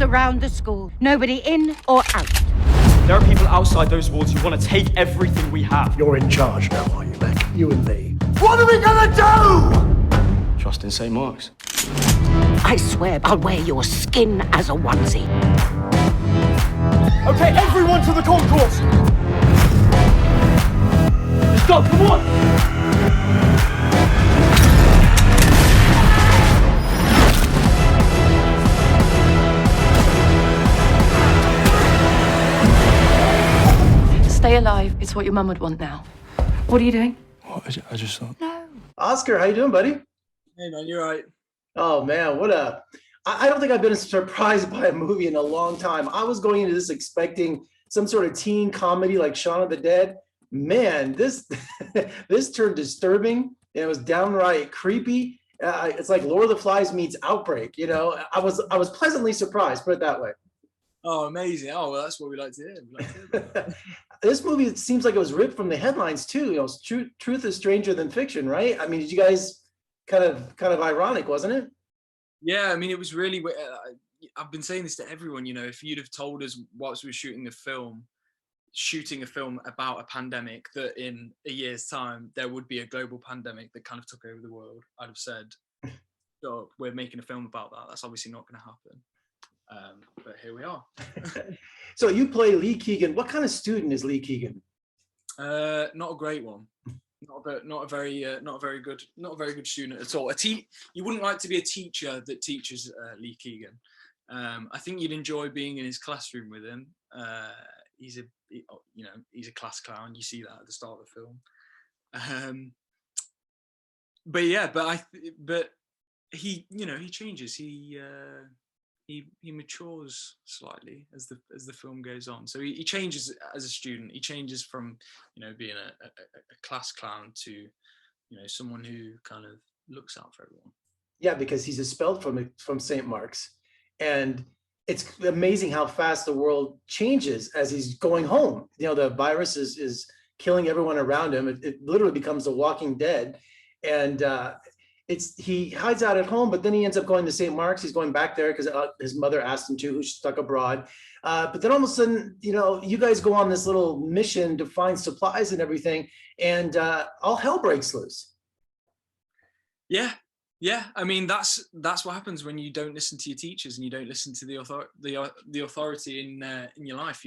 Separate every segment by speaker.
Speaker 1: surround the school. Nobody in or out.
Speaker 2: There are people outside those walls who want to take everything we have.
Speaker 3: You're in charge now, are you, Len? You and Lee. What are we gonna do?
Speaker 2: Trust in St. Mark's.
Speaker 1: I swear I'll wear your skin as a onesie.
Speaker 2: Okay, everyone to the concourse! Let's go, come on!
Speaker 4: Stay alive. It's what your mum would want now. What are you doing?
Speaker 5: What? I just thought...
Speaker 4: No.
Speaker 3: Oscar, how you doing, buddy?
Speaker 6: Hey man, you're right.
Speaker 3: Oh man, I don't think I've been surprised by a movie in a long time. I was going into this expecting some sort of teen comedy like Shaun of the Dead. Man, this this turned disturbing. And it was downright creepy. It's like Lord of the Flies meets Outbreak. You know, I was pleasantly surprised. Put it that way.
Speaker 6: Oh, amazing. Oh, well, that's what we like to hear.
Speaker 3: This movie, it seems like it was ripped from the headlines too. You know, truth is stranger than fiction, right? I mean, did you guys kind of ironic, wasn't it?
Speaker 6: Yeah, I mean, it was really. I've been saying this to everyone. You know, if you'd have told us whilst we were shooting a film about a pandemic, that in a year's time there would be a global pandemic that kind of took over the world, I'd have said, "Oh, we're making a film about that." That's obviously not going to happen. But here we are.
Speaker 3: So you play Lee Keegan. What kind of student is Lee Keegan?
Speaker 6: Not a great one. Not a very good student at all. You wouldn't like to be a teacher that teaches Lee Keegan. I think you'd enjoy being in his classroom with him. He's a class clown. You see that at the start of the film. But he changes. He matures slightly as the film goes on. So he changes as a student. He changes from, being a class clown to, someone who kind of looks out for everyone.
Speaker 3: Yeah, because he's expelled from St. Mark's, and it's amazing how fast the world changes as he's going home. You know, the virus is killing everyone around him. It literally becomes The Walking Dead, and he hides out at home, but then he ends up going to St. Mark's. He's going back there because his mother asked him to, who's stuck abroad. But then all of a sudden, you guys go on this little mission to find supplies and everything, and all hell breaks loose.
Speaker 6: Yeah. I mean, that's what happens when you don't listen to your teachers and you don't listen to the authority in your life.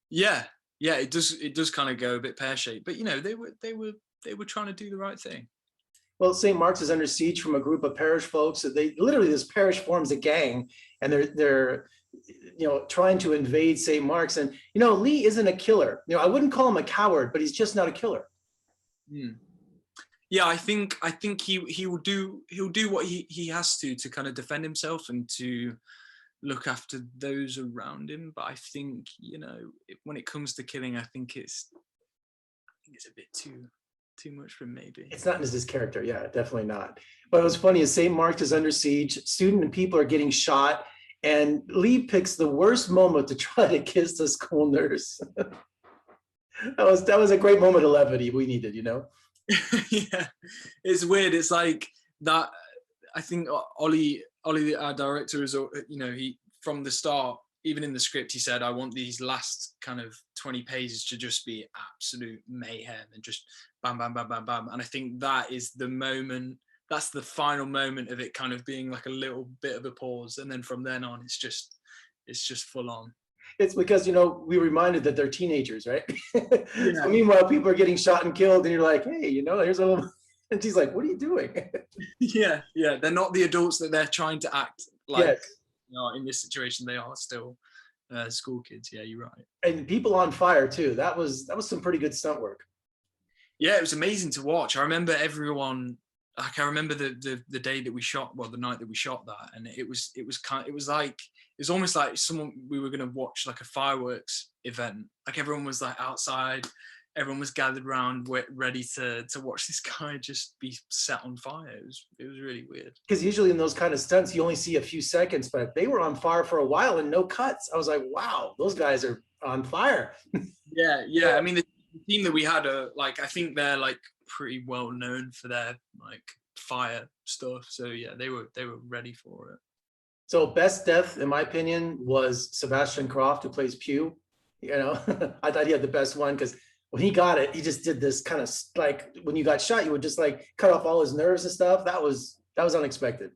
Speaker 6: Yeah. It does kind of go a bit pear-shaped, but they were trying to do the right thing.
Speaker 3: Well, St. Mark's is under siege from a group of parish folks. This parish forms a gang, and they're trying to invade St. Mark's. And Lee isn't a killer. I wouldn't call him a coward, but he's just not a killer.
Speaker 6: Yeah, I think he'll do what he has to kind of defend himself and to look after those around him. But I think when it comes to killing, I think it's a bit too much for him, maybe.
Speaker 3: It's not in his character. Yeah, definitely not. But what's funny is St. Mark's is under siege. Student and people are getting shot, and Lee picks the worst moment to try to kiss the school nurse. that was a great moment of levity we needed.
Speaker 6: Yeah, it's weird. It's like that. I think Ollie, our director, is he from the start. Even in the script, he said, I want these last kind of 20 pages to just be absolute mayhem and just bam, bam, bam, bam, bam. And I think that is the moment, that's the final moment of it kind of being like a little bit of a pause. And then from then on, it's just full on.
Speaker 3: It's because, we reminded that they're teenagers, right? Yeah. So meanwhile, people are getting shot and killed, and you're like, hey, here's a little, and she's like, what are you doing?
Speaker 6: Yeah. They're not the adults that they're trying to act like.
Speaker 3: Yes.
Speaker 6: In this situation, they are still school kids. Yeah, you're right.
Speaker 3: And people on fire too. That was some pretty good stunt work.
Speaker 6: Yeah, it was amazing to watch. I remember everyone. Like I remember the day that we shot. Well, the night that we shot that, and it was almost like we were going to watch like a fireworks event. Like everyone was like outside. Everyone was gathered around, ready to watch this guy just be set on fire. It was really weird.
Speaker 3: Because usually in those kind of stunts, you only see a few seconds, but they were on fire for a while and no cuts. I was like, wow, those guys are on fire.
Speaker 6: Yeah. I mean, the team that we had, I think they're like pretty well known for their like fire stuff. So yeah, they were ready for it.
Speaker 3: So best death, in my opinion, was Sebastian Croft, who plays Pew. You know, I thought he had the best one because when he got it, he just did this kind of like when you got shot, you would just like cut off all his nerves and stuff. That was unexpected.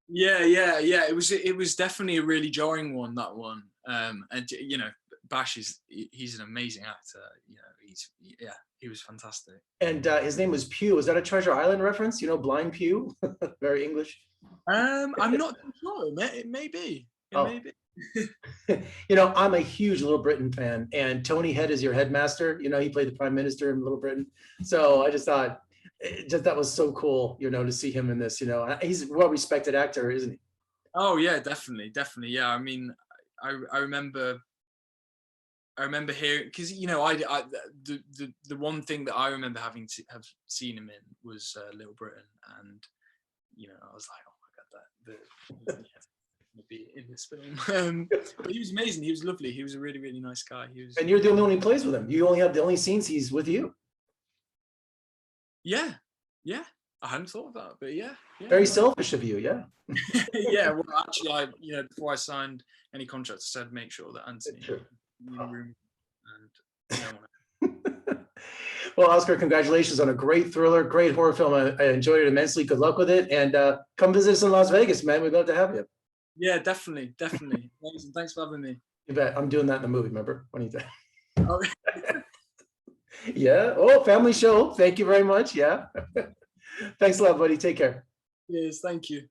Speaker 6: Yeah. It was definitely a really jarring one, that one. And you know, Bash he's an amazing actor. You know, he was fantastic.
Speaker 3: And his name was Pew. Is that a Treasure Island reference? You know, Blind Pew, very English.
Speaker 6: I'm not sure. It may be. It may be.
Speaker 3: You know, I'm a huge Little Britain fan, and Tony Head is your headmaster. You know, he played the Prime Minister in Little Britain. So I just thought, that was so cool, you know, to see him in this. You know, he's a well-respected actor, isn't he?
Speaker 6: Oh yeah, definitely. Yeah, I mean, I remember hearing, because you know, the one thing that I remember having to have seen him in was Little Britain, and you know, I was like, oh my god, to be in this film. But he was amazing. He was lovely. He was a really, really nice guy.
Speaker 3: And you're the only one who plays with him. You only have the only scenes he's with you.
Speaker 6: Yeah. I hadn't thought of that, but yeah.
Speaker 3: Very selfish of you, yeah.
Speaker 6: Yeah. Well, actually, you know, before I signed any contracts, I said make sure that Anthony in the room and no one.
Speaker 3: Well, Oscar, congratulations on a great thriller, great horror film. I enjoyed it immensely. Good luck with it, and come visit us in Las Vegas, man. We'd love to have you.
Speaker 6: Yeah, definitely. Thanks for having me.
Speaker 3: You bet. I'm doing that in the movie, remember? When you did.
Speaker 6: Oh.
Speaker 3: Yeah. Oh, family show. Thank you very much. Yeah. Thanks a lot, buddy. Take care.
Speaker 6: Yes, thank you.